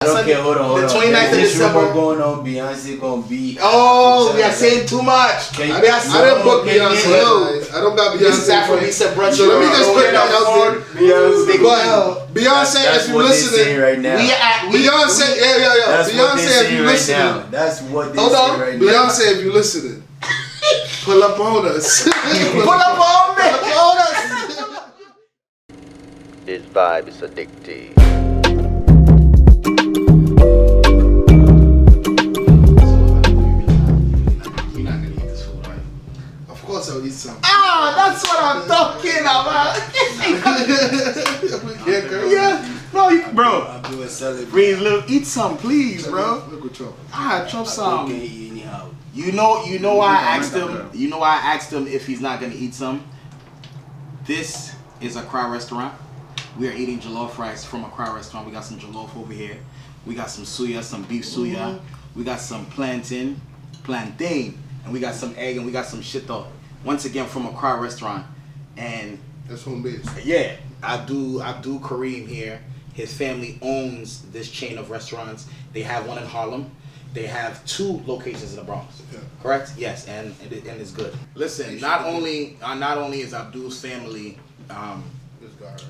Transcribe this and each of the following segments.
I don't care, hold on. The 29th of December. Going on, Beyonce gonna be. Oh, we are saying too much. I didn't book Beyonce. I don't got Beyonce. This is Afrobeats and Brunch. So let me just put that out there. Beyonce, if you're listening right now. Beyonce, yeah. Beyonce, if you're listening. That's what they say right now. Beyonce, if you're listening. Pull up on us. Pull up on us. His vibe is addictive. Of course I'll eat some. That's what I'm talking about. Yeah, bro. I'm doing celebrate. Breathe, little, eat some, please, bro. Look at Trump. Chop some. Can't eat anyhow. You know why I asked him. You know why I asked him if he's not gonna eat some. This is a Accra restaurant. We are eating jollof rice from Accra restaurant. We got some jollof over here. We got some suya, some beef suya. We got some plantain, and we got some egg, and we got some shito. Once again from Accra restaurant, and that's home base. Yeah, Abdul Kareem here. His family owns this chain of restaurants. They have one in Harlem. They have 2 locations in the Bronx. Yeah. Correct? Yes, and it's good. Listen, not only is Abdul's family, this guy right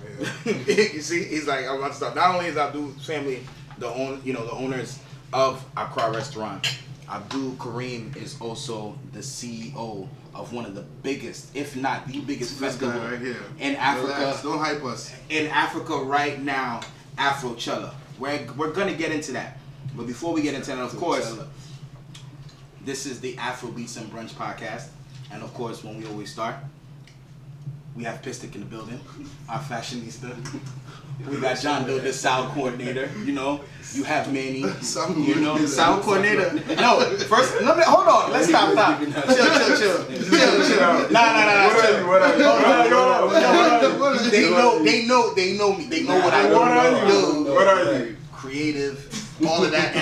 here. you see, he's like, I'm about to stop. Not only is Abdul's family the owners of Accra restaurant, Abdul Kareem is also the CEO of one of the biggest, if not the biggest festival right here. in Africa. Relax, don't hype us. In Africa right now, Afrochella. We're gonna get into that. But before we get into that, of course, this is the Afrobeats and Brunch podcast. And of course, when we always start, we have Pistic in the building, our fashionista. We got John Doe, the sound coordinator. You have Manny, sound coordinator. No, first, hold on. Let's stop. Chill. Nah. They know me. They know what I do. What are you? Creative, all of that.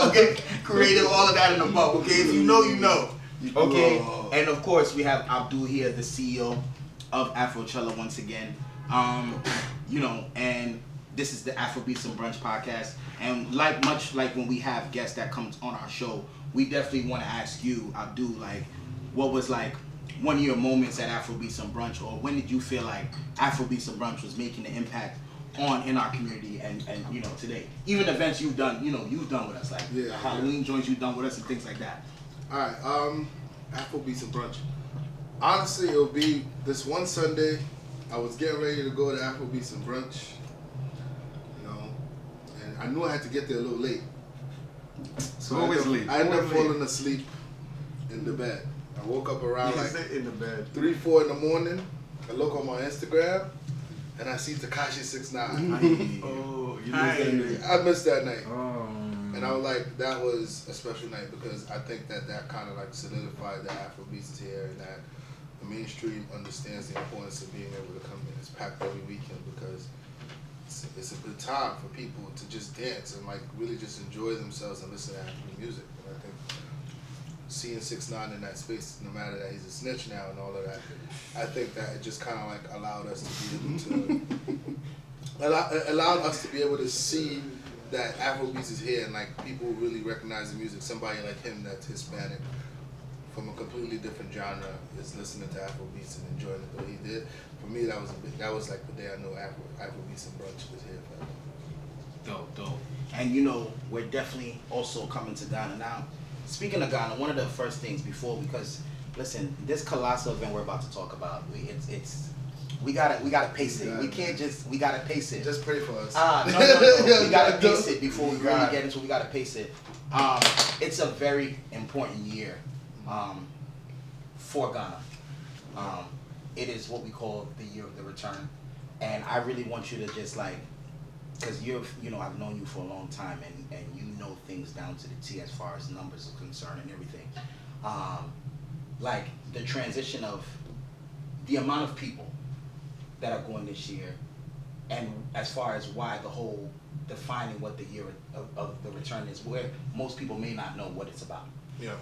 Okay, creative, all of that in the bubble. Okay, if you know, you know. Okay, and of course we have Abdul here, the CEO of Afrochella once again. And this is the Afrobeats and Brunch podcast. And much like when we have guests that come on our show, we definitely want to ask you, Abdul, what was one of your moments at Afrobeats and Brunch, or when did you feel like Afrobeats and Brunch was making an impact in our community and today? Even events you've done, you've done with us, Halloween joints you've done with us and things like that. Alright, Afrobeats and Brunch. Honestly, it'll be this one Sunday. I was getting ready to go to Afrobeats and Brunch, and I knew I had to get there a little late. So I ended up falling asleep in the bed. I woke up around in the bed 3-4 in the morning. I look on my Instagram and I see Tekashi 6ix9ine. Oh, you missed that night. I missed that night. Oh. And I was like, that was a special night because I think that kind of solidified that Afrobeats is here and that the mainstream understands the importance of being able to come in. It's packed every weekend because it's a good time for people to just dance and really just enjoy themselves and listen to African music. And I think seeing 6ix9ine in that space, no matter that he's a snitch now and all of that, I think that it just kind of allowed us to be able to allowed us to be able to see that Afrobeats is here and people really recognize the music. Somebody like him that's Hispanic from a completely different genre is listening to Afrobeats and enjoying it the way he did. For me, that was the day I know Afrobeats and Brunch was here. Dope. And we're definitely also coming to Ghana now. Speaking of Ghana, one of the first things because listen, this colossal event we're about to talk about, we gotta pace it. We can't we gotta pace it. Just pray for us. No. We gotta pace it before we really get into it. We gotta pace it. It's a very important year for Ghana. It is what we call the year of the return, and I really want you to just because I've known you for a long time, and you know things down to the T as far as numbers are concerned and everything. The transition of the amount of people that are going this year, and as far as why the whole defining what the year of the return is, where most people may not know what it's about. Yeah.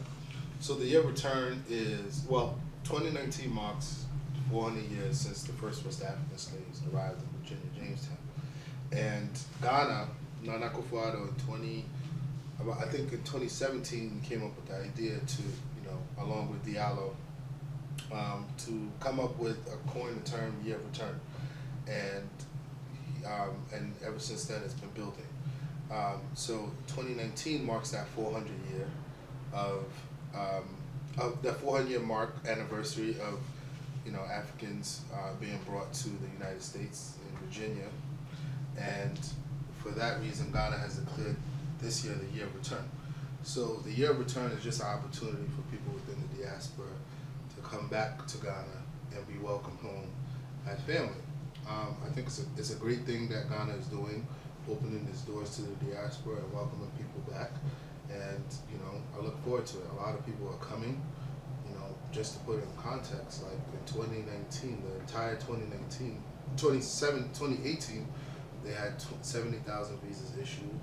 So the year of return is 2019 marks 400 years since the first West African slaves arrived in Virginia, Jamestown. And Ghana Nana Akufo-Addo I think in 2017 we came up with the idea to, along with Diallo, to come up with a coin the term year of return, and ever since then it's been building. So 2019 marks that 400 year of the 400 year mark anniversary of Africans being brought to the United States in Virginia, and for that reason Ghana has declared this year the year of return. So the year of return is just an opportunity for people within the diaspora to come back to Ghana and be welcomed home as family. I think it's a great thing that Ghana is doing, opening its doors to the diaspora and welcoming people back. And I look forward to it. A lot of people are coming. Just to put it in context, like in 2019, the entire 2018, they had 70,000 visas issued,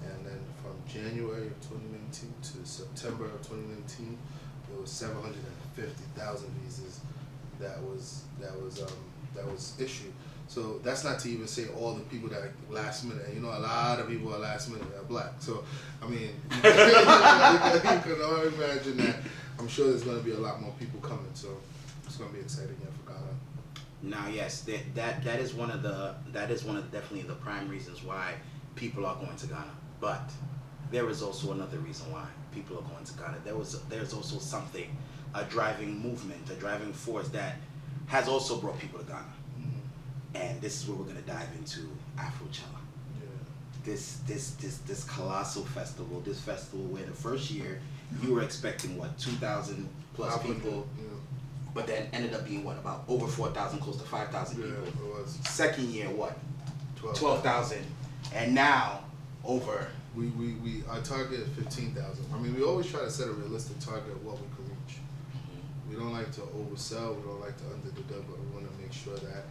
and then from January of 2019 to September of 2019, there was 750,000 visas that was issued. So that's not to even say all the people that are last minute. And a lot of people are last minute that are black. So I mean, you can only imagine that. I'm sure there's going to be a lot more people coming. So it's going to be exciting here for Ghana. Now, yes, that is one of definitely the prime reasons why people are going to Ghana. But there is also another reason why people are going to Ghana. There's also something, a driving movement, a driving force that has also brought people to Ghana. Mm-hmm. And this is where we're going to dive into Afrochella. Yeah. This colossal festival. This festival where the first year you were expecting 2,000 plus people. Yeah. But then ended up being about over 4,000, close to 5,000 people. It was. Second year, 12,000, and now over. Our target is 15,000. I mean, we always try to set a realistic target of what we can reach. Mm-hmm. We don't like to oversell. We don't like to underdeliver. We want to make sure that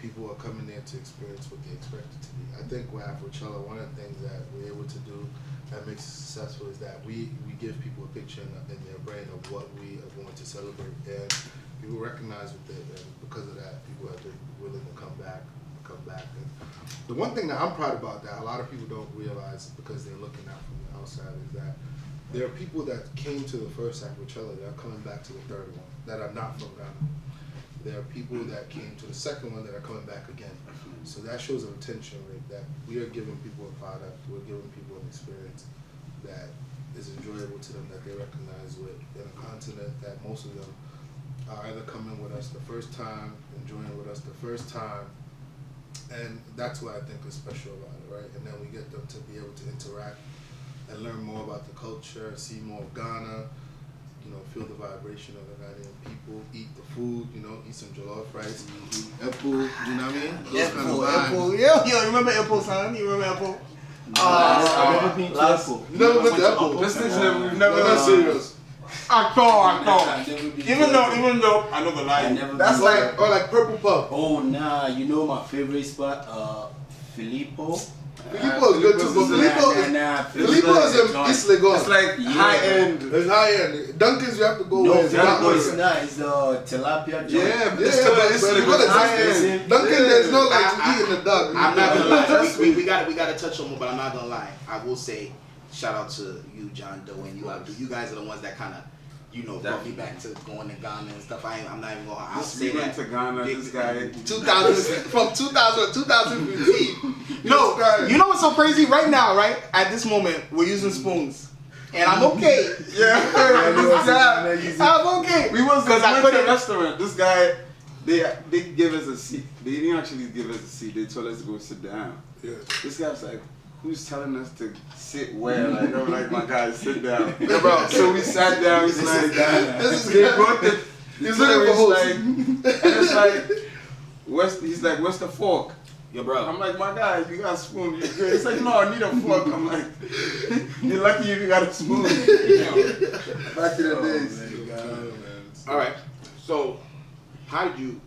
people are coming there to experience what they expect it to be. I think with Afrochella, one of the things that we're able to do that makes it successful is that we give people a picture in their brain of what we are going to celebrate, and people recognize with it, and because of that, people are willing to come back. And the one thing that I'm proud about that a lot of people don't realize because they're looking out from the outside is that there are people that came to the first Afrochella that are coming back to the third one that are not from Ghana. There are people that came to the second one that are coming back again. So that shows a retention rate that we are giving people a product, we're giving people an experience that is enjoyable to them, that they recognize with in a continent that most of them are either coming with us the first time, enjoying with us the first time, and that's what I think is special about it, right? And then we get them to be able to interact and learn more about the culture, see more of Ghana, feel the vibration of the Ghanaian people, eat the food, eat some jollof rice, eat apple, you know what I mean? Those kind of apple. Yo, remember apple, son? You remember apple? I've never been to apple. You never been to apple? We've never been serious. I thought. Even though I know the lie. That's like Purple Puff. Oh nah, my favorite spot, Filippo. Filippo is good too, but Filippo is in East Lagos. It's like high end. It's high end. Dunkin's you have to go with. It's not. It's the tilapia joint. Yeah, but it's high end. Dunkin, there's no eating the duck. I'm not gonna lie. We gotta touch on more, but I'm not gonna lie. I will say, shout out to you, John Doe, and you, Abdul. You guys are the ones that kind of, brought me back to going to Ghana and stuff. I'm not even gonna. I'll say that. To Ghana, this guy. 2000 from 2000 to 2015. No, you know what's so crazy right now, right? At this moment, we're using spoons, and I'm okay. I'm okay. We was at a restaurant. This guy, they gave us a seat. They didn't actually give us a seat. They told us to go sit down. Yeah. This guy was like, who's telling us to sit where? Like, I'm like, my guy, sit down. Yeah, bro. So we sat down. He's like, they brought the. He's looking for host. And it's like, he's like, what's the fork? Yo, bro. I'm like, my guy, if you got a spoon, you're good. It's like, no, I need a fork. I'm like, you're lucky if you got a spoon. Back in the days. All right. So, how did you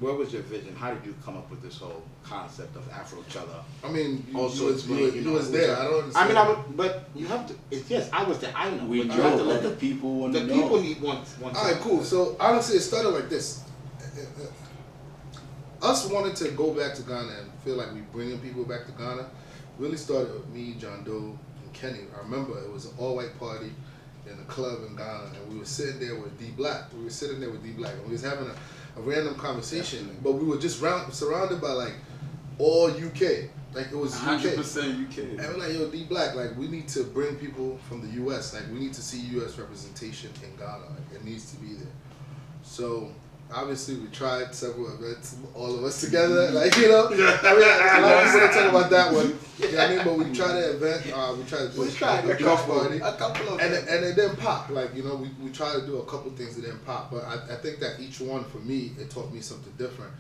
what was your vision? How did you come up with this whole concept of Afrochella? I mean, you was there. I don't understand. But you have to. Yes, I was there. I know. We but you have to let the people want to know. The people need want. All right, cool. So honestly, it started like this. Us wanting to go back to Ghana and feel like we bringing people back to Ghana really started with me, John Doe, and Kenny. I remember it was an all-white party in a club in Ghana, and we were sitting there with D Black. And we was having a random conversation, but we were just surrounded by like all UK. Like it was 100% UK. UK. And we're like, yo, D Black, like we need to bring people from the US. Like we need to see US representation in Ghana. Like it needs to be there. So obviously we tried several events, all of us together. Like, you know, I mean, a lot of people don't talk about that one. You know what I mean? But we tried an event, we tried to do a couple of and it didn't pop. Like, you know, we tried to do a couple things that didn't pop. But I think that each one for me, it taught me something different.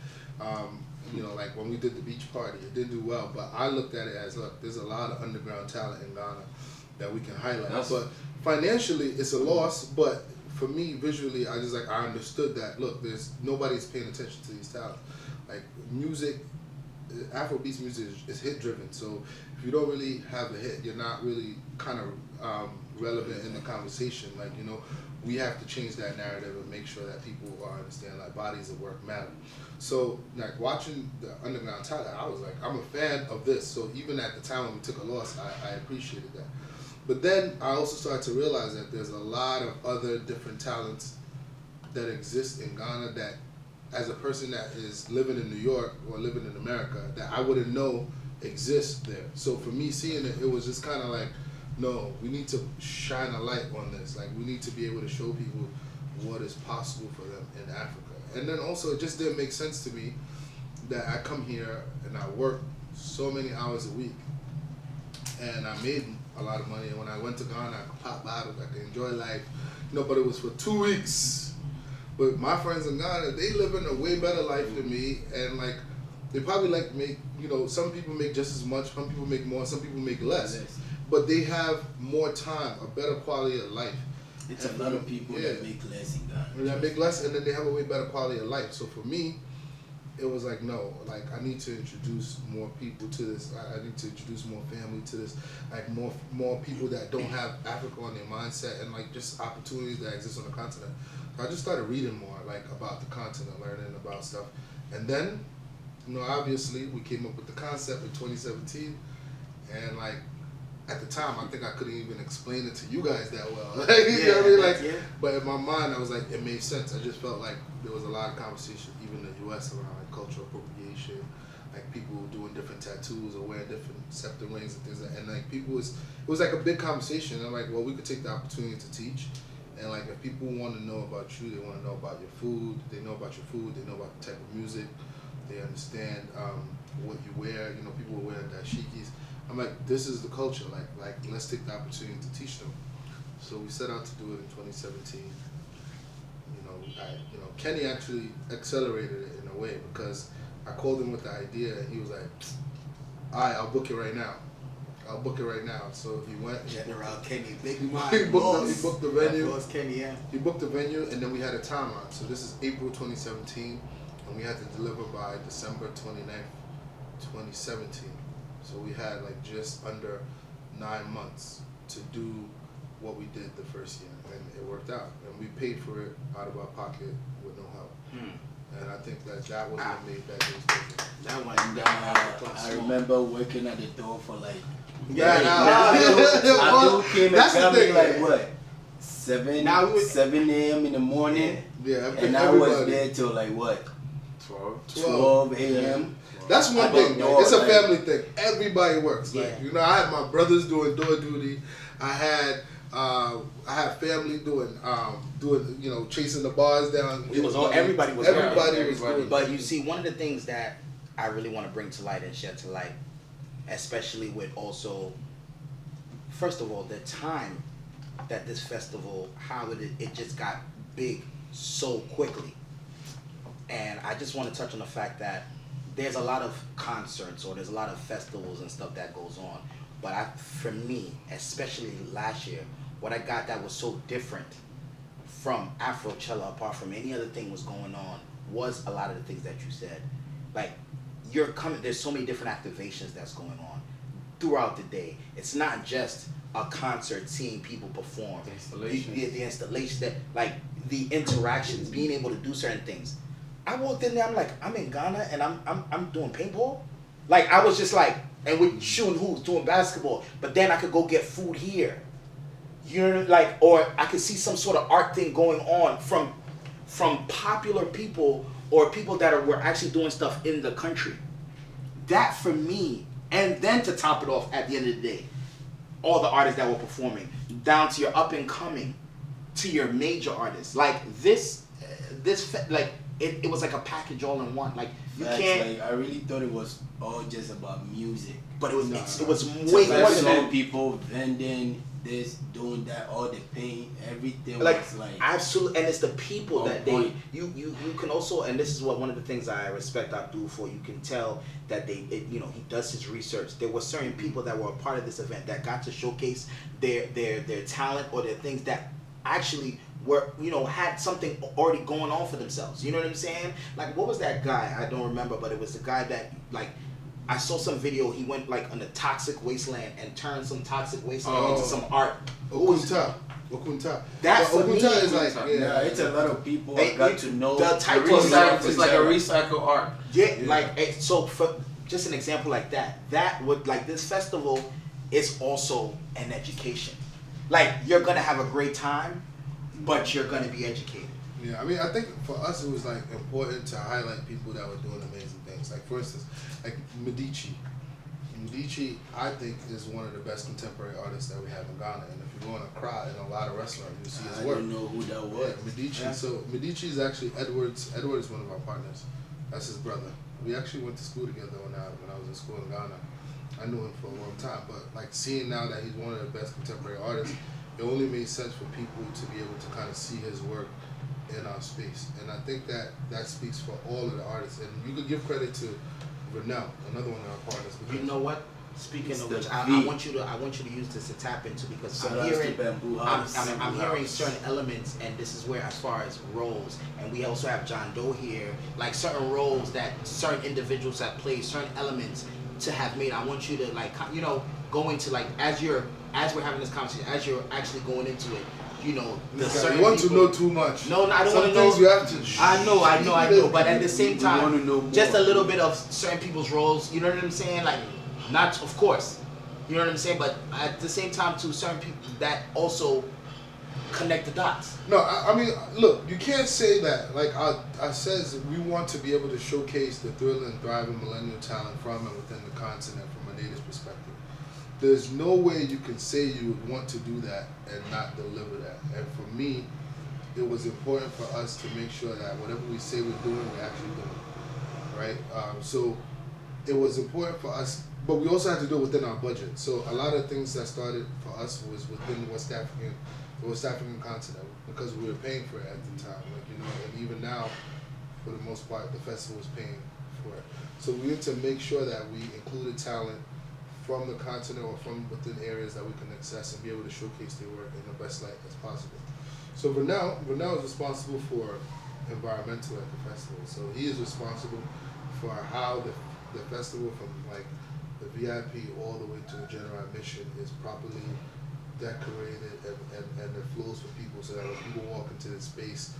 You know, like when we did the beach party, it didn't do well, but I looked at it as, look, there's a lot of underground talent in Ghana that we can highlight. But financially, it's a loss, but for me, visually, I understood that, look, nobody's paying attention to these talents. Like music, Afrobeats music is hit driven, so if you don't really have a hit, you're not really kind of relevant in the conversation. Like, you know, we have to change that narrative and make sure that people understand like bodies of work matter. So like watching the underground talent, I was like, I'm a fan of this. So even at the time when we took a loss, I appreciated that. But then I also started to realize that there's a lot of other different talents that exist in Ghana that, as a person that is living in New York or living in America, that I wouldn't know exist there. So for me seeing it, it was just kind of like, no, we need to shine a light on this. Like we need to be able to show people what is possible for them in Africa. And then also it just didn't make sense to me that I come here and I work so many hours a week and I made a lot of money. And when I went to Ghana, I could pop bottles, I could enjoy life, you know, but it was for 2 weeks. But my friends in Ghana, they live in a way better life than me, and like they probably like make, you know, some people make just as much, some people make more, some people make less. But they have more time, a better quality of life. It's a lot of people that make less in Ghana. That make less, and then they have a way better quality of life. So for me, it was like, no, like I need to introduce more people to this. I need to introduce more family to this. Like more people that don't have Africa on their mindset, and like just opportunities that exist on the continent. So I just started reading more like about the continent, learning about stuff, and then, you know, obviously we came up with the concept in 2017, and like. At the time, I think I couldn't even explain it to you guys that well. Like, you know what I mean? Like, but in my mind, I was like, it made sense. I just felt like there was a lot of conversation, even in the U.S., around like cultural appropriation, like people doing different tattoos or wearing different scepter rings and things. And like people it was like a big conversation. And I'm like, well, we could take the opportunity to teach. And like, if people want to know about you, they want to know about your food. They know about your food. They know about the type of music. They understand what you wear. You know, people were wearing dashikis. I'm like, this is the culture. Like let's take the opportunity to teach them. So we set out to do it in 2017. Kenny actually accelerated it in a way because I called him with the idea and he was like, all right, I'll book it right now. So he went. General Kenny, big he man. booked the venue. Boss Kenny, yeah. He booked the venue, and then we had a timeline. So this is April 2017, and we had to deliver by December 29th, 2017. So we had like just under 9 months to do what we did the first year, and it worked out. And we paid for it out of our pocket with no help. And I think that was what made that day different. That one, I remember working at the door for like. Abdul came and got me like what? 7 a.m. in the morning. Yeah, and I was there till like what? 12 a.m. That's one thing. It's a family thing. Everybody works. Like, you know, I had my brothers doing door duty. I had family doing you know, chasing the bars down. It was all everybody was doing. But you see, one of the things that I really want to bring to light and shed to light, especially with also, first of all, the time that this festival, how it just got big so quickly. And I just want to touch on the fact that there's a lot of concerts or there's a lot of festivals and stuff that goes on. But for me, especially last year, what I got that was so different from Afrochella, apart from any other thing was going on, was a lot of the things that you said. Like, you're coming, there's so many different activations that's going on throughout the day. It's not just a concert, seeing people perform. The installations, that, like, the interactions, being able to do certain things. I walked in there, I'm like, I'm in Ghana and I'm doing paintball? Like, I was just like, and we're shooting hoops, doing basketball, but then I could go get food here. You know, like, or I could see some sort of art thing going on from popular people or people that were actually doing stuff in the country. That for me, and then to top it off at the end of the day, all the artists that were performing, down to your up and coming, to your major artists, like this like it was like a package all in one. Like you can't. Like, I really thought it was all just about music, but it was it was way more than that. People vending this, doing that, all the paint, everything like, was like absolutely. And it's the people that point. you can also, and this is what one of the things I respect Abdul for. You can tell that he does his research. There were certain people that were a part of this event that got to showcase their talent or their things that actually were, had something already going on for themselves. You know what I'm saying? Like, what was that guy? I don't remember, but it was the guy that, like, I saw some video. He went like on a toxic wasteland and turned some toxic wasteland into some art. Okunta. That's Okunta is like it's a lot of people I got to know. The type of it's like a recycle art. Yeah, like so for just an example like that would, like, this festival is also an education. Like, you're gonna have a great time, but you're gonna be educated. Yeah, I mean, I think for us it was like important to highlight people that were doing amazing things. Like, for instance, like Medici. Medici, I think, is one of the best contemporary artists that we have in Ghana. And if you go in Accra in a lot of restaurants, you see his work. I don't know who that was. Yeah, Medici. Yeah. So Medici is actually Edward's one of our partners. That's his brother. We actually went to school together when I was in school in Ghana. I knew him for a long time, but like seeing now that he's one of the best contemporary artists, it only made sense for people to be able to kind of see his work in our space. And I think that speaks for all of the artists. And you could give credit to Renell, another one of our partners. You know what? Speaking of which, I want you to use this to tap into, because I'm hearing certain elements, and this is where, as far as roles, and we also have John Doe here, like certain roles that certain individuals have played, certain elements to have made. I want you to, like, go into, like, as we're having this conversation, as you're actually going into it, you want to know too much. No, I don't want to know. You have to. I know. But at the same time, just a little bit of certain people's roles. You know what I'm saying? Like, not, of course. You know what I'm saying? But at the same time, to certain people that also connect the dots. No, I mean, look, you can't say that. Like I says, we want to be able to showcase the thrill and thriving millennial talent from and within the continent from a native perspective. There's no way you can say you would want to do that and not deliver that. And for me, it was important for us to make sure that whatever we say we're doing, we're actually doing, right? So it was important for us, but we also had to do it within our budget. So a lot of things that started for us was within the West African continent, because we were paying for it at the time, and even now, for the most part, the festival was paying for it. So we need to make sure that we included talent from the continent or from within areas that we can access and be able to showcase their work in the best light as possible. So Renell is responsible for environmental at the festival. So he is responsible for how the festival, from like the VIP all the way to the general admission, is properly decorated and it flows for people, so that when people walk into the space,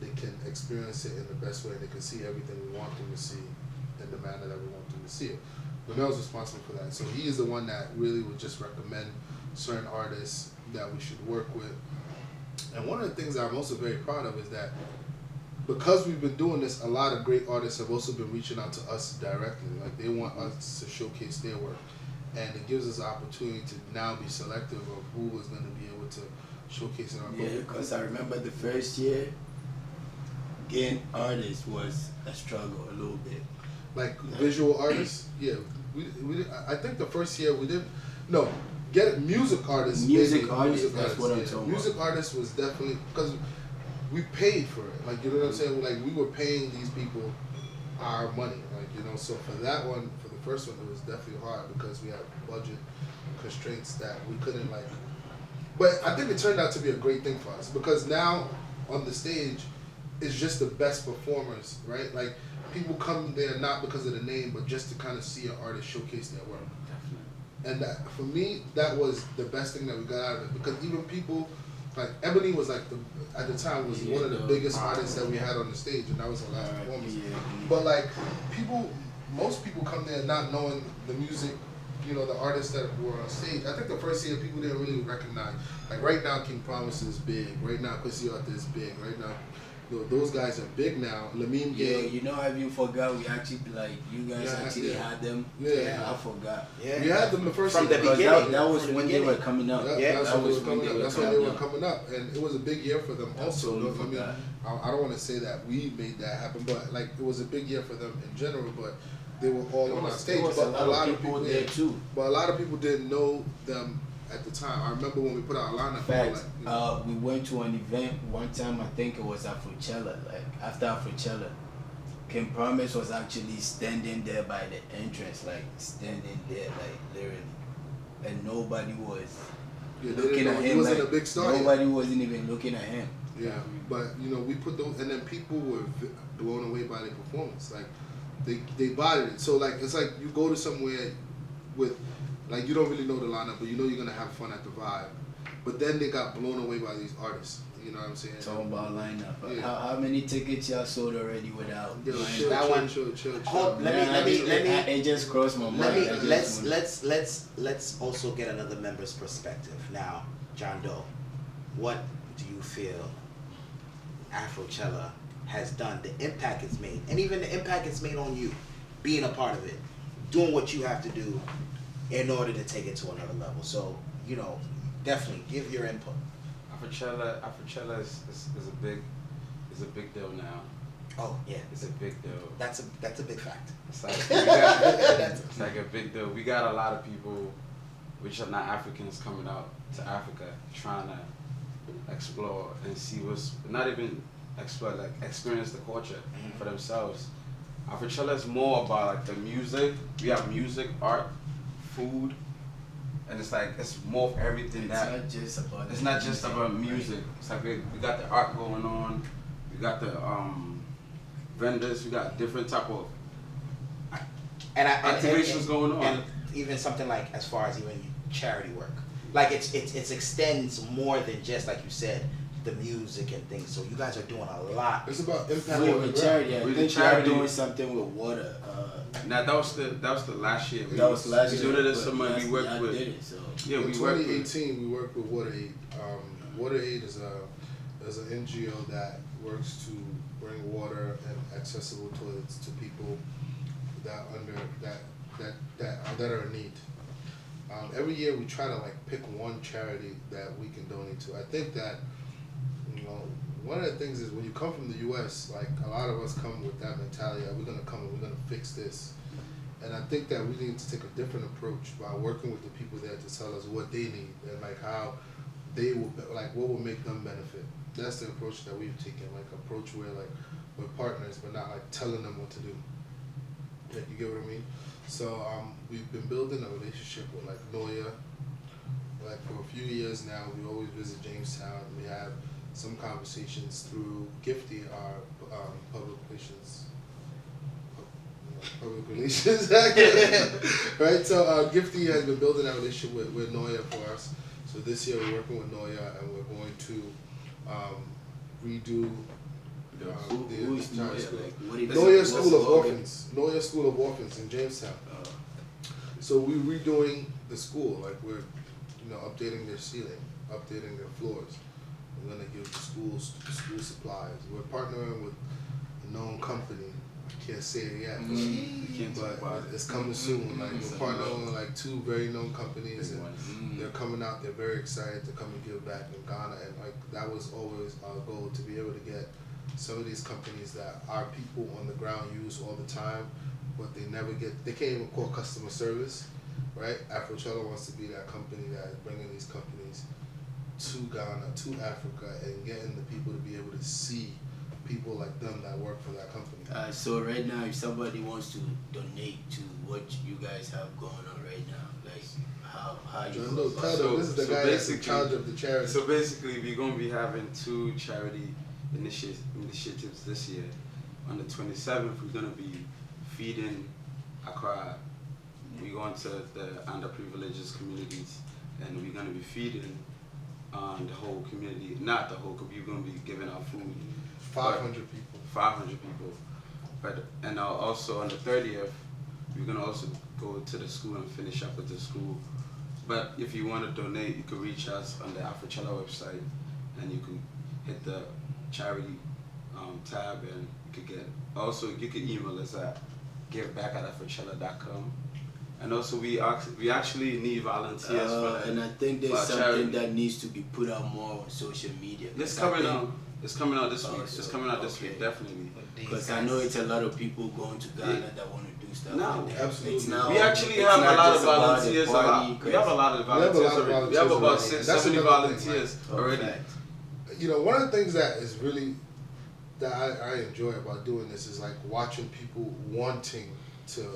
they can experience it in the best way, and they can see everything we want them to see in the manner that we want them to see it. Renell's responsible for that. So he is the one that really would just recommend certain artists that we should work with. And one of the things that I'm also very proud of is that because we've been doing this, a lot of great artists have also been reaching out to us directly. Like, they want us to showcase their work. And it gives us the opportunity to now be selective of who is going to be able to showcase in our program. Yeah, because I remember the first year, getting artists was a struggle a little bit. Like visual artists, yeah. I think the first year we didn't. No, music artists. Music artists. That's what I'm talking about. Music artists was definitely, because we paid for it. Like, you know what I'm saying? Like, we were paying these people our money. Like, so for that one, for the first one, it was definitely hard because we had budget constraints that we couldn't, like. But I think it turned out to be a great thing for us, because now on the stage, it's just the best performers, right? Like, people come there not because of the name, but just to kind of see an artist showcase their work. And that, for me, that was the best thing that we got out of it, because even people like Ebony was like at the time was one of the biggest artists that we had on the stage, and that was her last performance. But like most people come there not knowing the music you know, the artists that were on stage, I think the first year people didn't really recognize. Like right now, King Promise is big. Right now, Quincy Arthur is big. Right now, you know, those guys are big now. Lamine Yeah, Gang. you know, have you forgot we actually you guys actually had them? Yeah. I forgot. Yeah. We had them the first From year. the Because beginning. that was From the when they beginning. were coming up. Yeah, Yeah, that's that when they was were when coming they up. were That's when they were coming coming up, and it was a big year for them. Also, Totally I mean, forgot. I don't want to say that we made that happen, but like it was a big year for them in general. But they were all on our stage. There was But a lot of people there yeah, too. but a lot of people didn't know them at the time. I remember when we put our lineup. Facts. Like, you know, We went to an event one time. I think it was Afrochella. Like after Afrochella, King Promise was actually standing there by the entrance, like standing there, like literally, and nobody was yeah, they looking didn't at know him. he wasn't like, a big star yet. Nobody wasn't even looking at him. Yeah, but you know, we put those, and then people were blown away by their performance. Like they bodied it. So like it's like you go to somewhere with, like you don't really know the lineup, but you know you're gonna have fun at the vibe. But then they got blown away by these artists. You know what I'm saying? Talking about lineup. Yeah. How many tickets y'all sold already without? Yo, lineup? chill, That chill, one- chill, chill, chill. Hold- let me- It just crossed my mind. I just wanna- let's also get another member's perspective. Now, John Doe, what do you feel Afrochella has done, the impact it's made, and even the impact it's made on you, being a part of it, doing what you have to do in order to take it to another level. So, you know, definitely give your input. Afrochella is a big deal now. Oh yeah, It's a big deal. that's a big fact. It's like, it's like a big deal. We got a lot of people which are not Africans coming out to Africa trying to explore and see what's, not even explore, like experience the culture for themselves. Afrochella is more about like the music. We have music, art, food, and it's like it's more of everything that. It's not just about music. It's like we got the art going on. We got the vendors. We got different type of activations going on. And even something like as far as even charity work, like it extends more than just like you said, the music and things. So you guys are doing a lot. It's about impact With on the the ground. charity, I With think the charity. y'all doing something with water. Now that was the last year. That was last year. We doing it but as somebody we worked y'all with. did it, so. Yeah, In we worked with. 2018, we worked with WaterAid. WaterAid is an NGO that works to bring water and accessible toilets to people that are in need. Every year we try to like pick one charity that we can donate to. I think that, you know, one of the things is when you come from the U.S., like a lot of us come with that mentality that we're gonna come and we're gonna fix this. And I think that we need to take a different approach by working with the people there to tell us what they need and like how they will, like what will make them benefit. That's the approach that we've taken, like approach where like we're partners but not like telling them what to do. Like, you get what I mean? So we've been building a relationship with like Noya. Like for a few years now, we always visit Jamestown. We have some conversations through Gifty, our public relations right? So Gifty has been building that relationship with Noya for us. So this year we're working with Noya and we're going to redo Who is Noya? Like, what is Noya what's School the of organ? Orphans. Noya School of Orphans in Jamestown. So we're redoing the school, like we're, you know, updating their ceiling, updating their floors. We're gonna give the schools school supplies. We're partnering with a known company. I can't say it yet, but it's coming soon. Like we're partnering with like two very known companies, and they're coming out. They're very excited to come and give back in Ghana, and like that was always our goal, to be able to get some of these companies that our people on the ground use all the time, but they never get, they can't even call customer service, right? Afrochella wants to be that company that is bringing these companies to Ghana, to Africa, and getting the people to be able to see people like them that work for that company. So right now, if somebody wants to donate to what you guys have going on right now, like how you No, tell them, this is the guy that's in charge of the charity. So basically, we're gonna be having two charity initiatives this year. On the 27th, we're gonna be feeding Accra. We're going to the underprivileged communities, and we're gonna be feeding the whole community. Not the whole community. We're gonna be giving out food. 500 people. 500 people. But and also on the 30th, we're gonna also go to the school and finish up with the school. But if you want to donate, you can reach us on the Afrochella website, and you can hit the charity tab, and you could get. Also, you can email us at giveback@afrochella.com. And also, we actually need volunteers for that. And I think there's something that needs to be put out more on social media. It's coming out. It's coming out this week. It's coming out this week, definitely. Because I know it's a lot of people going to Ghana that want to do stuff like that. Absolutely. We actually have a lot of volunteers. We have a lot of volunteers already. We have about 70 volunteers already. You know, one of the things that is really that I enjoy about doing this is like watching people wanting to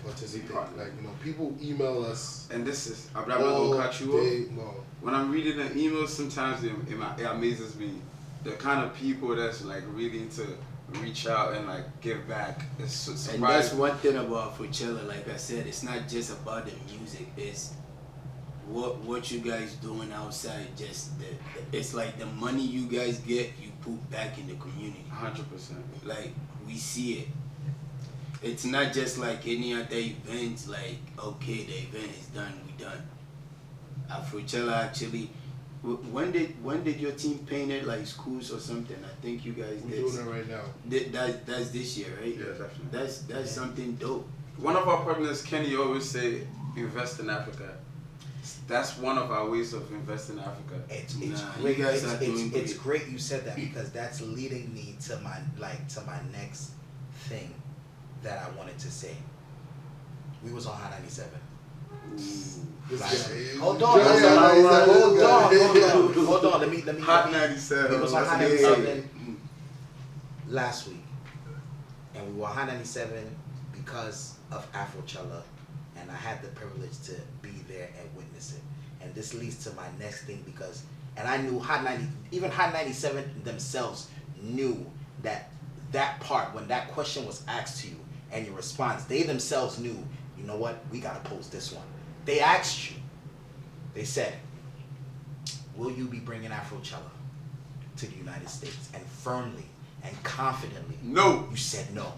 participate. Like, you know, people email us. And this is, I'm not gonna cut you off. When I'm reading the emails, sometimes it amazes me the kind of people that's like really to reach out and like give back. It's surprising. And that's one thing about Afrochella. Like I said, it's not just about the music. It's what you guys doing outside. Just it's like the money you guys get, you put back in the community. 100%. Like we see it. It's not just like any other events. Like okay, the event is done, we done. Afrochella actually. When did your team paint it, like schools or something? I think you guys did. We're doing it right now. That's this year, right? Yeah, definitely. That's something dope. One of our partners, Kenny, always say, invest in Africa. That's one of our ways of investing in Africa. It's great. It's great you said that, because that's leading me to my next thing that I wanted to say. We was on Hot 97. Hold on. Let me. Hot 97. We was on Hot 97 last week, and we were Hot 97 because of Afrochella, and I had the privilege to be there and witness it. And this leads to my next thing, because, and I knew even Hot 97 themselves knew that part, when that question was asked to you and your response, they themselves knew, you know what, we gotta post this one. They asked you, they said, will you be bringing Afrochella to the United States? And firmly and confidently, no. You said no.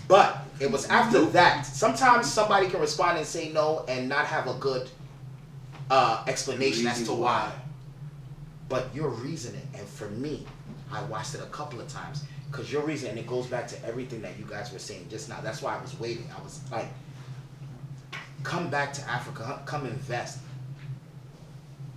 But it was after that. Sometimes somebody can respond and say no and not have a good explanation as to why. But your reasoning, and for me, I watched it a couple of times, because your reason, and it goes back to everything that you guys were saying just now. That's why I was waiting. I was like, come back to Africa, come invest,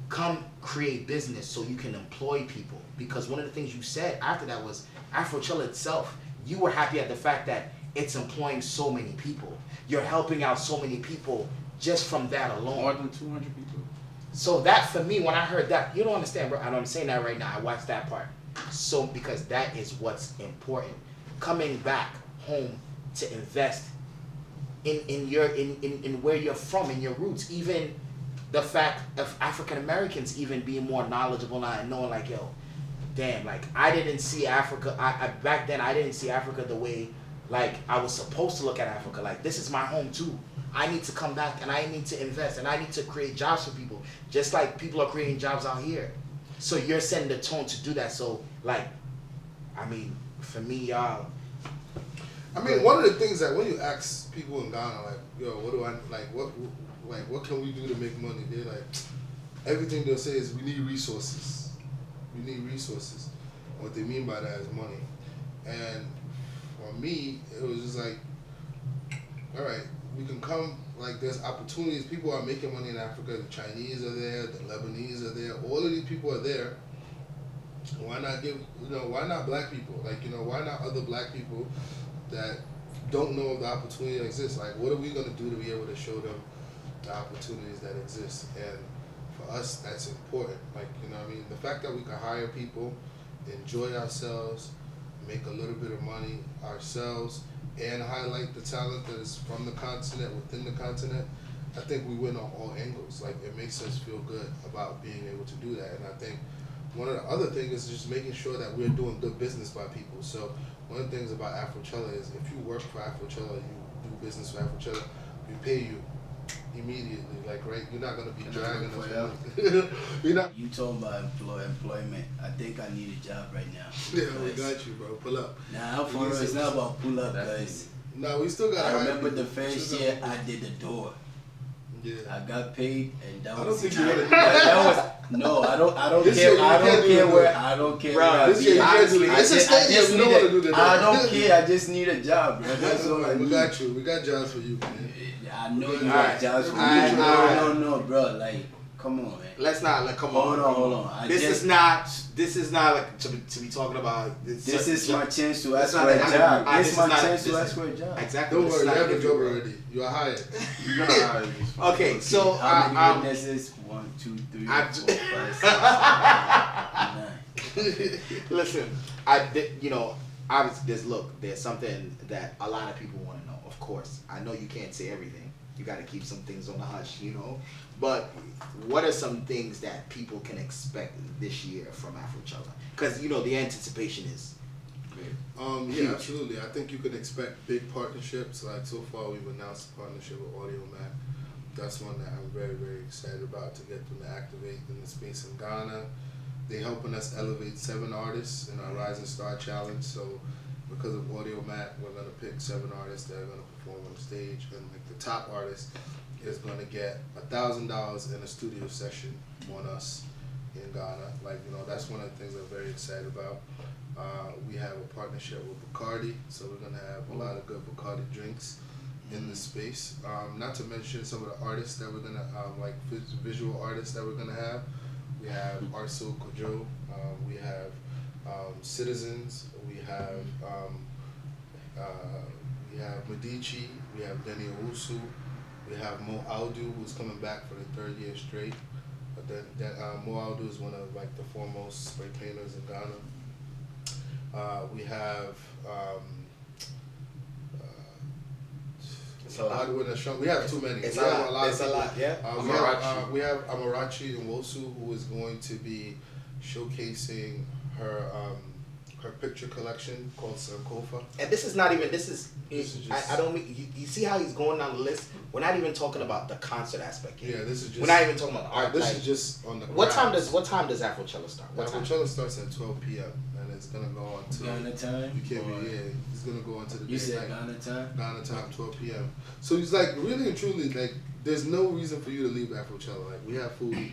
come create business so you can employ people. Because one of the things you said after that was Afrochella itself, you were happy at the fact that it's employing so many people. You're helping out so many people just from that alone. More than 200 people. So that, for me, when I heard that, you don't understand, bro. I'm saying that right now. I watched that part. So, because that is what's important. Coming back home to invest in where you're from, in your roots. Even the fact of African Americans even being more knowledgeable now and knowing, like, yo, damn, like, I didn't see Africa, back then I didn't see Africa the way, like, I was supposed to look at Africa. Like, this is my home too. I need to come back and I need to invest and I need to create jobs for people, just like people are creating jobs out here. So you're setting the tone to do that. So, like, I mean, for me, y'all. I mean, one of the things that when you ask people in Ghana, like, yo, what do I, like, what can we do to make money? They're like, everything they'll say is we need resources. We need resources. What they mean by that is money. And for me, it was just like, all right, we can come, like, there's opportunities. People are making money in Africa. The Chinese are there, the Lebanese are there. All of these people are there. Why not why not black people? Like, why not other black people that don't know of the opportunity that exists? Like, what are we going to do to be able to show them the opportunities that exist? And for us, that's important. Like, what I mean? The fact that we can hire people, enjoy ourselves, make a little bit of money ourselves, and highlight the talent that is from the continent, within the continent, I think we win on all angles. Like, it makes us feel good about being able to do that. And I think one of the other things is just making sure that we're doing good business by people. So one of the things about Afrochella is if you work for Afrochella, you do business for Afrochella, we pay you immediately. Like, right? You're not going to be dragging us. You're not. You talking about employment. I think I need a job right now. Yeah, we got you, bro. Pull up. Nah, for real, it's not about pull up, guys. No, we still got. I remember the first year I did the door. Yeah. I got paid, and that I don't was think you want to do that was no. I don't This care. year you I don't can't do care it, where. though. I don't care. Bro, where I this be. year you can't do it. I It's a just stadium. You don't need want a- to do that. I don't care. I just need a job, bro. That's all I We need. got you. We got jobs for you, man. I know you Alright. got jobs for me. Alright. No, bro. Like, come on, man. Let's not like come on. Hold on. This is not like to be talking about. This is my chance to That's ask not for a the- job. Alright, This this is my is not- chance to this ask is- for a job. Exactly. Don't this worry, is you not have a interview, job bro. already. You are hired. Okay, so How many witnesses? 1, 2, 3, 4, 5, 6, 7, 8, 9. Listen, obviously there's something that a lot of people want to know. Of course, I know you can't say everything. You got to keep some things on the hush, But what are some things that people can expect this year from Afrochella? Because the anticipation is. Yeah, absolutely. I think you could expect big partnerships. Like so far, we've announced a partnership with Audio Mac. That's one that I'm very, very excited about to get them to activate in the space in Ghana. They're helping us elevate 7 artists in our Rising Star Challenge. So because of Audio Mac, we're gonna pick 7 artists that are gonna perform on stage, and like the top artist is gonna get $1,000 in a studio session on us in Ghana. That's one of the things I'm very excited about. We have a partnership with Bacardi, so we're gonna have a lot of good Bacardi drinks in the space. Not to mention some of the artists that we're gonna visual artists that we're gonna have. We have Arso Kojo, we have Citizens, we have Medici, we have Denny Owusu, we have Mo Audu, who's coming back for the 3rd year straight. But then Mo Audu is one of the foremost spray painters in Ghana. We have It's a lot. we have too many. It's we a have lot. of It's a people. lot. Yeah. We have Amarachi Nwosu, who is going to be showcasing her picture collection called Sankofa. And this is not even. This is just- I don't mean. You see how he's going down the list. We're not even talking about the concert aspect here. Yeah, this is just. We're not even talking about the art. This is just on the. What time grounds. does Afrochella start? What time? Afrochella starts at 12 p.m. and it's gonna go on to. Ghana time? You can't be. Yeah, it's gonna go on to the. You day said night. Ghana time? Ghana time, 12 p.m. So it's like really and truly like there's no reason for you to leave Afrochella. Like we have food,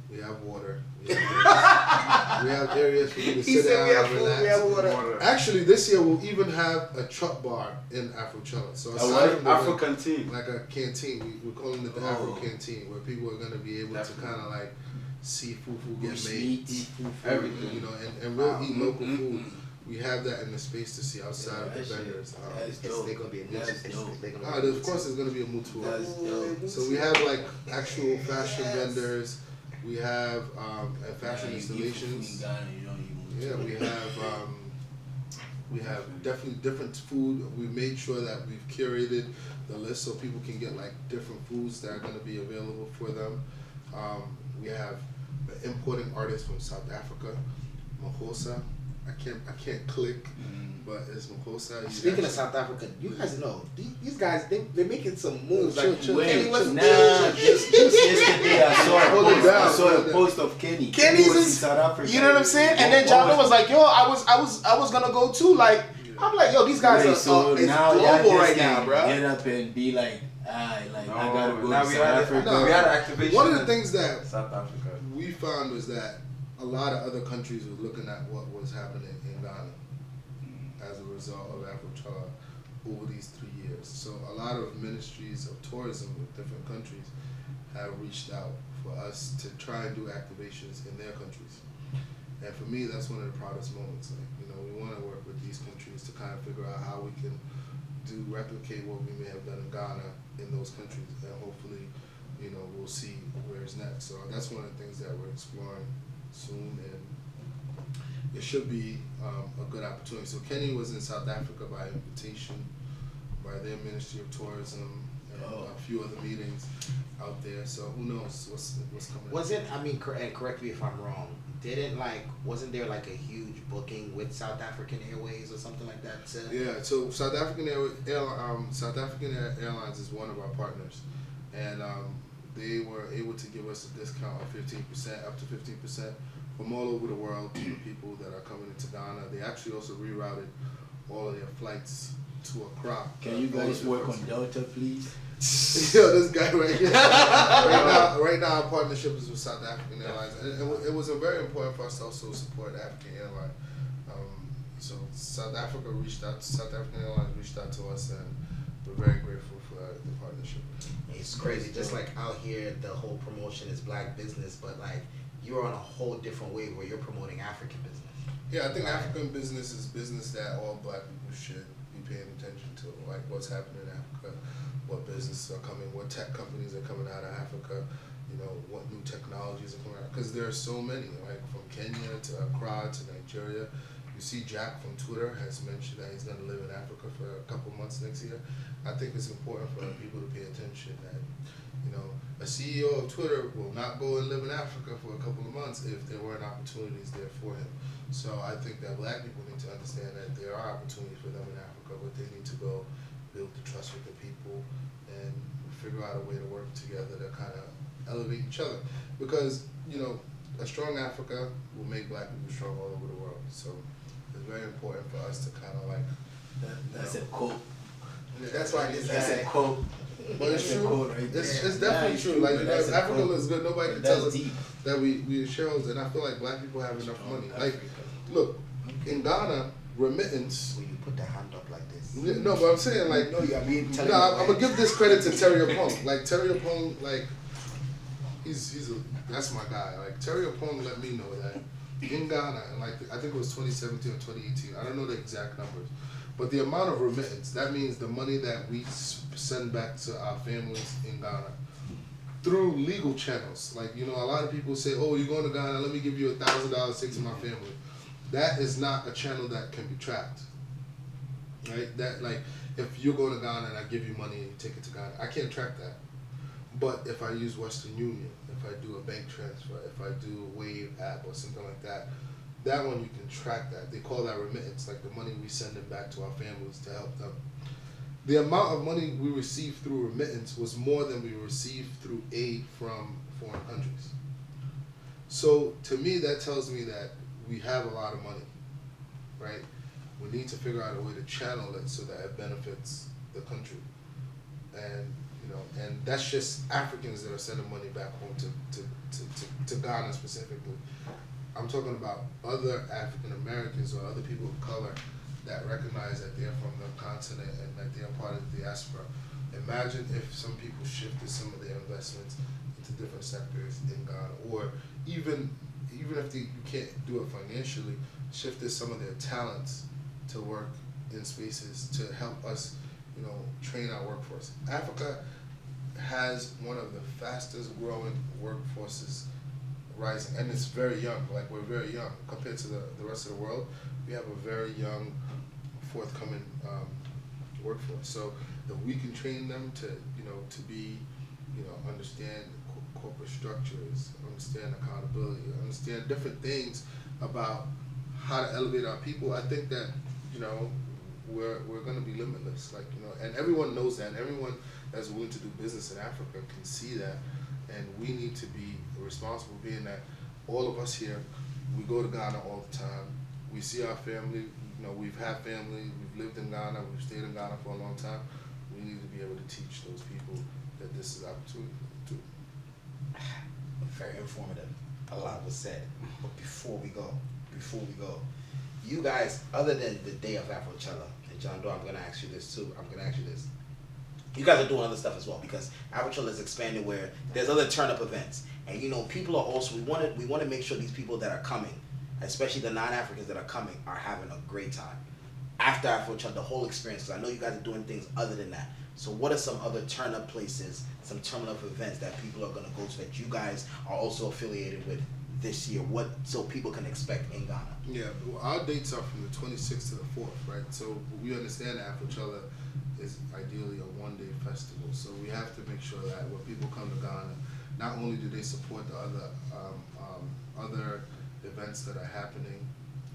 we have water, we have areas for you to sit down and relax. We have water. Actually, this year we'll even have a truck bar in Afrochella. So aside from the Afro canteen. like a canteen, we're calling it the Afro Canteen, where people are gonna be able to kind of like see fufu get Bush made, meat. eat fufu, Everything. and we'll eat local food. We have that in the space to see outside Yeah, of the that shit. vendors. That's dope. They're gonna be a That's dope. Of course, there's gonna be a mutual. That's dope. So we have like actual fashion vendors. We have fashion You eat installations. food in Ghana, you don't eat Yeah, we have definitely different food. We made sure that we've curated the list so people can get like different foods that are going to be available for them. We have importing artists from South Africa, Mahosa. I can't click, but it's Mahosa. Speaking of South Africa, you guys know these guys they're making some moves. Like Chill. Wait, what's nah, just yesterday I saw a post of Kenny. Kenny's He was in is- South Africa. You know what I'm saying? And then Jalo was like, "Yo, I was gonna go too." Like, I'm like, "Yo, these guys Wait, are so it's now y'all global just right can now, bro." Get up and be like, I gotta go now to we South had Africa. No. we had an activation. One of the in things that South Africa. we found was that a lot of other countries were looking at what was happening in Ghana as a result of Afrochella over these 3 years. So a lot of ministries of tourism with different countries have reached out for us to try and do activations in their countries. And for me, that's one of the proudest moments. We want to work with these countries to kind of figure out how we can replicate what we may have done in Ghana in those countries, and hopefully, we'll see where's next. So that's one of the things that we're exploring soon, and it should be a good opportunity. So Kenny was in South Africa by invitation by their Ministry of Tourism and a few other meetings out there. So who knows what's coming. Was it? I mean, and correct me if I'm wrong. Wasn't there like a huge booking with South African Airways or something like that? Yeah. So South African Airlines is one of our partners, and they were able to give us a discount of 15%, up to 15%, from all over the world to the people that are coming into Ghana. They actually also rerouted all of their flights to Accra. Can you guys work on Delta, please? Yo, this guy right here. right now, our partnership is with South African Airlines, and it was very important for us to also support African Airlines. So South African Airlines reached out to us, and we're very grateful for the partnership. It's crazy. Just like out here, the whole promotion is black business, but like you're on a whole different wave where you're promoting African business. Yeah, I think African business is business that all black people should be paying attention to, like what's happening in Africa, what businesses are coming, what tech companies are coming out of Africa, you know, what new technologies are coming out. Because there are so many, like from Kenya to Accra to Nigeria. You see Jack from Twitter has mentioned that he's going to live in Africa for a couple months next year. I think it's important for people to pay attention that, you know, a CEO of Twitter will not go and live in Africa for a couple of months if there weren't opportunities there for him. So I think that black people need to understand that there are opportunities for them in Africa, but they need to go build the trust with the people and figure out a way to work together to kind of elevate each other. Because, you know, a strong Africa will make black people strong all over the world. So it's very important for us to kind of like... That's a quote. Yeah, that's why That's a quote. But it's true. Right, it's definitely true. Like, you know, if Africa looks good, nobody can tell us deep. that we are shareholders. And I feel like black people have enough money. Like, look, in Ghana, remittance... When you put the hand up like this. No, but I'm saying, like... No, you are being telling I'm going to give this credit to Terry Apong. Like, Terry Apong, like, that's my guy. Like, Terry Apong let me know that in Ghana, and like, I think it was 2017 or 2018, I don't know the exact numbers, but the amount of remittance, that means the money that we send back to our families in Ghana through legal channels. Like, you know, a lot of people say, oh, you're going to Ghana, let me give you $1,000 take to my family. That is not a channel that can be tracked. Right? That, like, if you're going to Ghana and I give you money and you take it to Ghana, I can't track that. But if I use Western Union, if I do a bank transfer, if I do a Wave app or something like that, that one you can track that. They call that remittance, like the money we send them back to our families to help them. The amount of money we received through remittance was more than we received through aid from foreign countries. So to me, that tells me that we have a lot of money, right? We need to figure out a way to channel it so that it benefits the country. And you know, and that's just Africans that are sending money back home to Ghana specifically. I'm talking about other African Americans or other people of color that recognize that they're from the continent and that they're part of the diaspora. Imagine if some people shifted some of their investments into different sectors in Ghana, or even if you can't do it financially, shifted some of their talents to work in spaces to help us, you know, train our workforce. Africa has one of the fastest growing workforces rising, and it's very young. Like, we're very young compared to the rest of the world. We have a very young, forthcoming workforce. So if we can train them to, you know, to be, you know, understand corporate structures, understand accountability, understand different things about how to elevate our people, I think that, you know, we're going to be limitless. Like, you know, and everyone knows that, and everyone that's willing to do business in Africa can see that, and we need to be responsible, being that all of us here, we go to Ghana all the time, we see our family, you know, we've had family, we've lived in Ghana, we've stayed in Ghana for a long time. We need to be able to teach those people that this is an opportunity too. Very informative. A lot was said. But before we go, you guys, other than the day of Afrochella, and John Doe, I'm going to ask you this too. You guys are doing other stuff as well, because Afrochella is expanding where there's other turn-up events. And, you know, people are also, we want to make sure these people that are coming, especially the non-Africans that are coming, are having a great time. After Afrochella, the whole experience, because I know you guys are doing things other than that. So what are some other turn-up places, some turn-up events that people are going to go to that you guys are also affiliated with this year? What, so people can expect in Ghana? Yeah, well, our dates are from the 26th to the 4th, right? So we understand that Afrochella is ideally a one-day festival. So we have to make sure that when people come to Ghana, not only do they support the other events that are happening,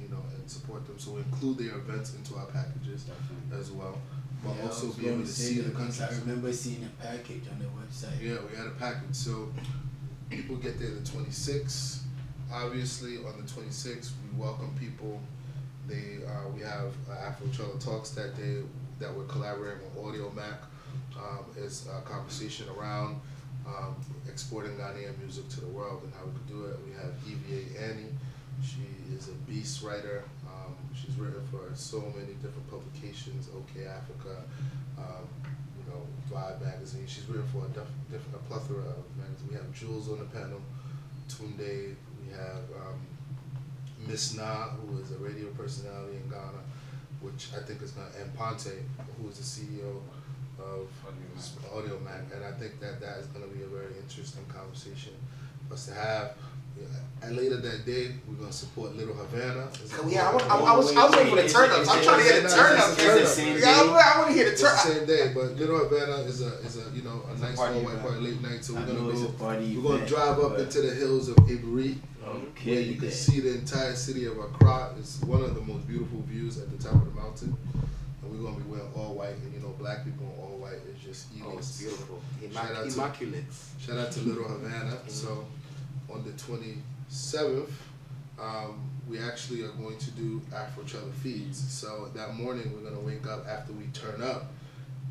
you know, and support them, so we include their events into our packages as well, but Yeah, also I was be able going to to say see that the country. I remember seeing a package on the website. Yeah, we had a package. So people get there the 26th. Obviously, on the 26th, we welcome people. We have Afrochella Talks that day. that we're collaborating with Audio Mac. It's a conversation around exporting Ghanaian music to the world and how we could do it. We have EVA Annie. She is a beast writer. She's written for so many different publications, OK Africa, Vibe magazine. She's written for a plethora of magazines. We have Jules on the panel, Tunde. We have Miss Na, who is a radio personality in Ghana, which I think is going to, and Ponte, who is the CEO of Audio Mac, and I think that is going to be a very interesting conversation for us to have. And later that day, we're going to support Little Havana. Yeah, I was waiting for the turn-ups. I'm trying to hear the turn-ups. I want to hear the turn-ups. Same day, but Little Havana is a nice all-white party late night, so we're going to drive up into the hills of Ivory, where you can see the entire city of Accra. It's one of the most beautiful views at the top of the mountain. And we're going to be wearing all white, and black people in all white is just eating. It's beautiful. Immaculate. Shout out to Little Havana. So on the 27th, we actually are going to do Afrochella feeds. So that morning we're going to wake up after we turn up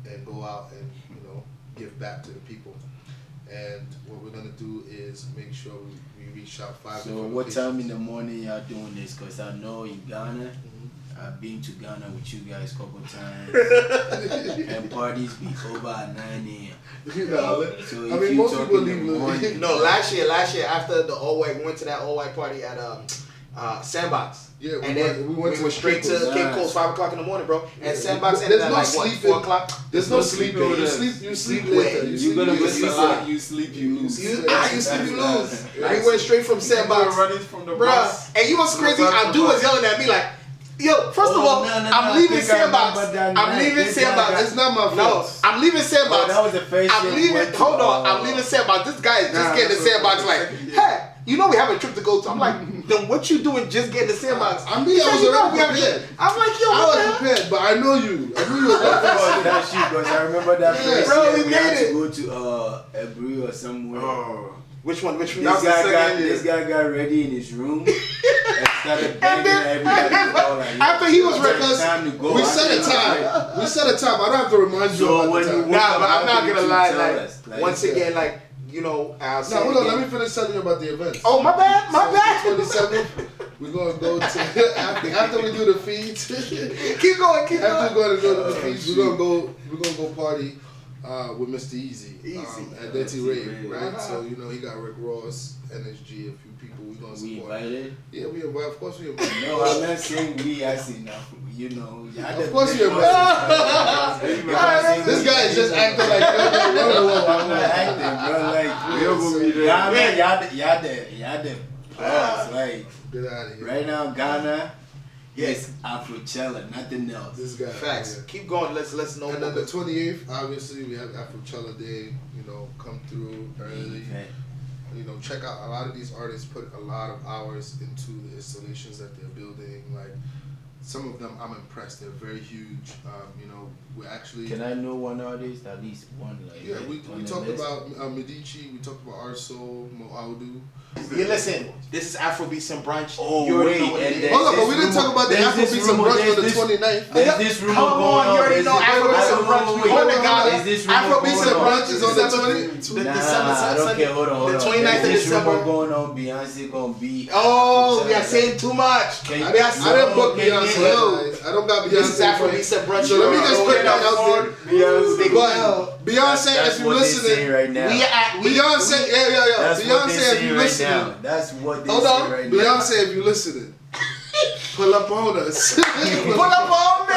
and go out and give back to the people. And what we're going to do is make sure we reach out 5 So what time in the morning y'all doing this? Because I know in Ghana, I've been to Ghana with you guys a couple times, and parties be over at 9 a.m. So if most you people talk in the morning, No, last year after the all-white, we went to that all-white party at Sandbox. Yeah, and then we went straight to Cape Coast 5 o'clock in the morning, bro. And Sandbox ended at 4 o'clock. There's no sleeping. You sleep later. You're gonna miss a lot. You sleep, you lose. You sleep, you lose. We went straight from Sandbox, running from the bro. bus. And you was crazy. Abdul was yelling at me like, "Yo, first of all, I'm leaving Sandbox. I'm leaving Sandbox. It's not my fault. No, I'm leaving Sandbox. That was the first I'm leaving. Hold on, I'm leaving Sandbox. This guy is just getting the Sandbox. Like, hey, we have a trip to go to. I'm like, then what you doing? Just getting the Sandbox? I was already prepared. I'm like, yo, I was prepared, but I know you. I knew you were that's you, because I remember that first bro, year we had made to go to Ebru or somewhere. Oh. Which one? This guy got ready in his room and started begging everybody to go. Like, after he was ready, time to go. We set a time. We set a time. I don't have to remind you about the time. Nah, but I'm not gonna lie. Like, Once again, I'll say. Now, hold on. Let me finish telling you about the event. Oh, my bad. 27th, we're gonna go to after we do the feeds. Keep going. After we're gonna go to the feeds, we're gonna go party with Mr. Easy at Dirty Ray, right? So he got Rick Ross, NSG, a few people. We're gonna support. We invited? Yeah, we invite. Of course, we invite. No, I'm not saying we as enough. Of course, you invite. This guy is just acting like I'm not acting, bro. Like, y'all the players. Like, get out of here. Right now, Ghana. Yes, Afrochella, nothing else. This guy. Facts. Yeah. Keep going. Let's know. And then the 28th, obviously, we have Afrochella Day. Come through early. Check out. A lot of these artists put a lot of hours into the installations that they're building. Like, some of them, I'm impressed. They're very huge. We're actually. Can I know one artist? At least one. Yeah, we talked about Medici. We talked about Arso, Moaudu. Yeah, listen. This is Afrobeats and Brunch. Oh, wait. Hold on, but we didn't talk about the Afrobeats and Brunch on the 29th. There's this rumor going on. You already know Afrobeats and Brunch. We on the Afrobeats and Brunch is on the 20th. I don't care. Hold on. The 29th of This December. rumor going on. Beyonce gonna be. Oh, we are saying too much. I didn't book Beyonce. I don't got Beyonce. This is Afrobeats and Brunch. So let me just put that out there. Beyonce, if you're listening right now. Beyonce, yeah. Beyonce, if you're listening. That's what they Hold say on. right now. Beyonce, if you're listening. Pull up on us. Pull up on me.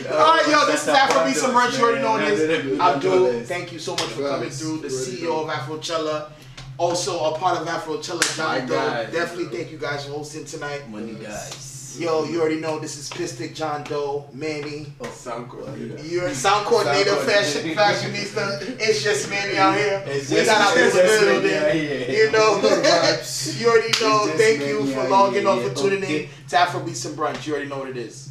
Alright, yo, this is Afrobeats and Brunch. You already know this. Abdul, thank you so much for coming through. The CEO of Afrochella. Also a part of Afrochella, John Doe. Definitely thank you guys for hosting tonight. Money guys. Yo, you already know this is Pistic, John Doe, Manny. Sound coordinator. You're a sound coordinator, fashionista. It's just Manny out here. We got our building. You already know. Thank you for logging on, for tuning in to Afrobeats and Brunch. You already know what it is.